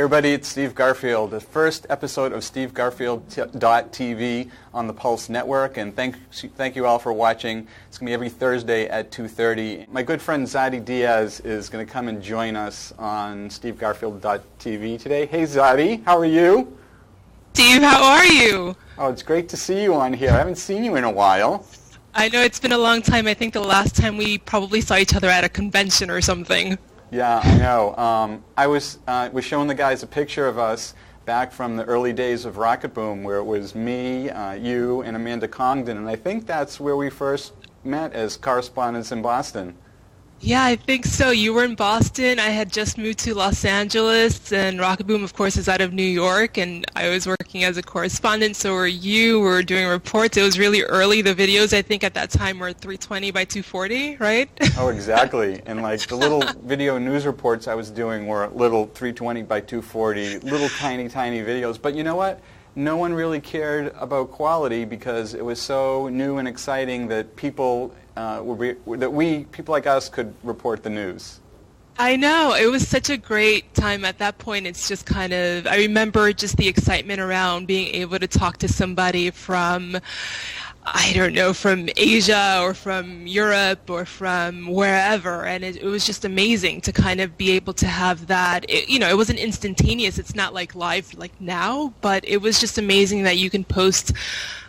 everybody, it's Steve Garfield, the first episode of SteveGarfield.tv on the Pulse Network, and thank you all for watching. It's going to be every Thursday at 2:30. My good friend Zadi Diaz is going to come and join us on SteveGarfield.tv today. Hey Zadi, how are you? Steve, how are you? Oh, it's great to see you on here. I haven't seen you in a while. I know it's been a long time. I think the last time we probably saw each other at a convention or something. Yeah, I know. I was showing the guys a picture of us back from the early days of Rocket Boom, where it was me, you, and Amanda Congdon, and I think that's where we first met as correspondents in Boston. Yeah, I think so. You were in Boston. I had just moved to Los Angeles, and Rocket Boom, of course, is out of New York, and I was working as a correspondent, so were you. We were doing reports. It was really early. The videos, I think, at that time were 320 by 240, right? Oh, exactly. And, like, the little video news reports I was doing were little 320 by 240, little tiny, tiny videos. But you know what? No one really cared about quality because it was so new and exciting that people like us could report the news. I know. It was such a great time at that point. It's just kind of, I remember just the excitement around being able to talk to somebody from, I don't know, from Asia or from Europe or from wherever, and it was just amazing to kind of be able to have that. It wasn't instantaneous. It's not like live like now, but it was just amazing that you can post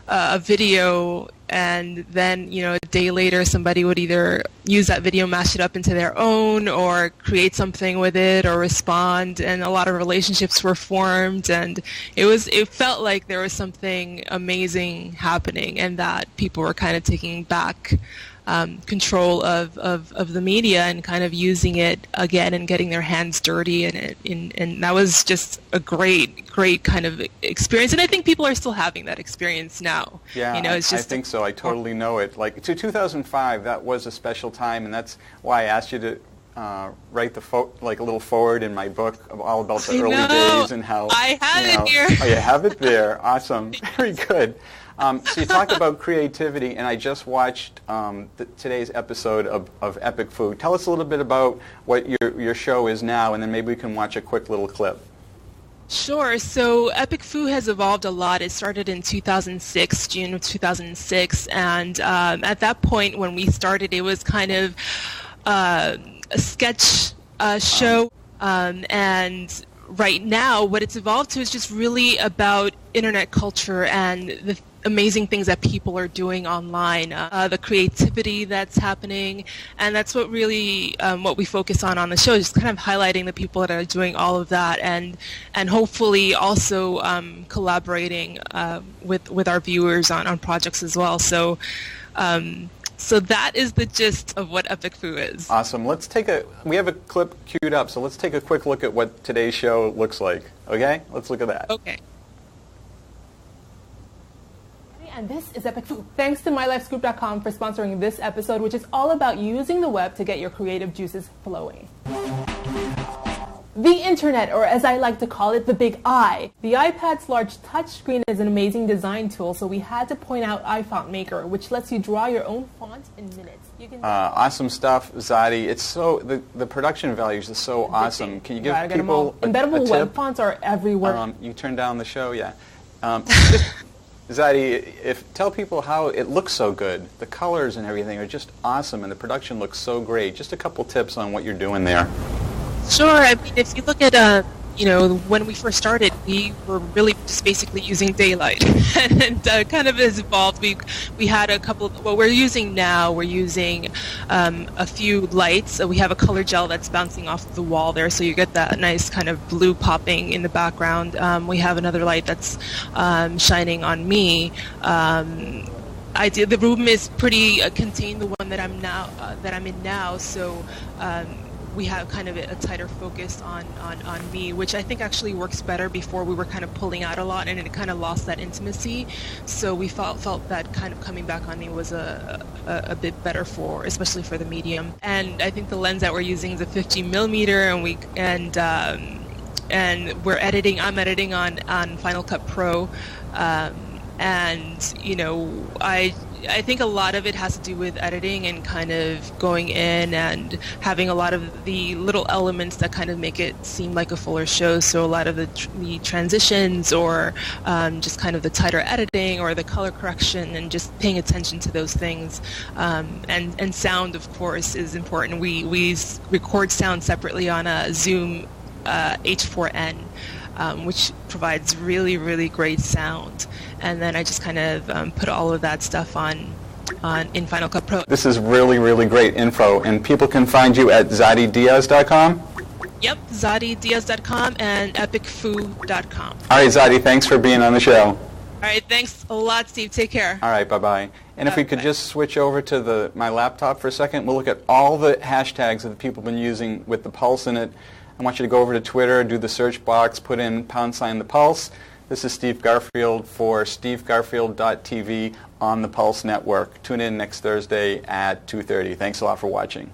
a video and then, a day later somebody would either use that video, mash it up into their own, or create something with it, or respond, and a lot of relationships were formed, and it felt like there was something amazing happening, and that people were kind of taking back control of the media and kind of using it again and getting their hands dirty in it, and that was just a great kind of experience, and I think people are still having that experience now. Yeah, it's just I think so. I totally know it. Like, to 2005, that was a special time, and that's why I asked you to write a little forward in my book all about the early days and how I have it here. Oh, you have it there. Awesome. Very good. So you talked about creativity, and I just watched today's episode of Epic Food. Tell us a little bit about what your show is now, and then maybe we can watch a quick little clip. Sure. So Epic Food has evolved a lot. It started in 2006, June of 2006, and at that point when we started, it was kind of a sketch show, and right now what it's evolved to is just really about internet culture and the amazing things that people are doing online, the creativity that's happening, and that's what really what we focus on the show, just kind of highlighting the people that are doing all of that, and hopefully also collaborating with our viewers on projects as well. So that is the gist of what Epic Foo is. Awesome. We have a clip queued up, so let's take a quick look at what today's show looks like. Okay? Let's look at that. Okay. And this is Epic Food. Thanks to MyLifeScoop.com for sponsoring this episode, which is all about using the web to get your creative juices flowing. The internet, or as I like to call it, the big I. The iPad's large touchscreen is an amazing design tool, so we had to point out iFont Maker, which lets you draw your own font in minutes. Awesome stuff, Zadi. It's so the production values are so awesome. Can you give people a embeddable tip? web fonts are everywhere. You turn down the show, yeah. Zadi, tell people how it looks so good. The colors and everything are just awesome, and the production looks so great. Just a couple tips on what you're doing there. Sure. I mean, if you look at, when we first started, we were really just basically using daylight, and kind of has evolved. We had a couple. What we're using now, we're using a few lights. We have a color gel that's bouncing off the wall there, so you get that nice kind of blue popping in the background. We have another light that's shining on me. The room is pretty contained, the one that I'm in now. So. We have kind of a tighter focus on me, which I think actually works better. Before we were kind of pulling out a lot, and it kind of lost that intimacy. So we felt that kind of coming back on me was a bit better especially for the medium. And I think the lens that we're using is a 50 millimeter, and we're editing. I'm editing on Final Cut Pro. And, I think a lot of it has to do with editing and kind of going in and having a lot of the little elements that kind of make it seem like a fuller show. So a lot of the transitions or just kind of the tighter editing or the color correction and just paying attention to those things. And sound, of course, is important. We record sound separately on a Zoom H4n. Which provides really, really great sound. And then I just kind of put all of that stuff on in Final Cut Pro. This is really, really great info, and people can find you at ZadiDiaz.com? Yep, ZadiDiaz.com and EpicFoo.com. All right, Zadi, thanks for being on the show. All right, thanks a lot, Steve. Take care. All right, bye-bye. And if we could just switch over to my laptop for a second, we'll look at all the hashtags that the people have been using with the Pulse in it. I want you to go over to Twitter, do the search box, put in #the Pulse. This is Steve Garfield for stevegarfield.tv on the Pulse Network. Tune in next Thursday at 2:30. Thanks a lot for watching.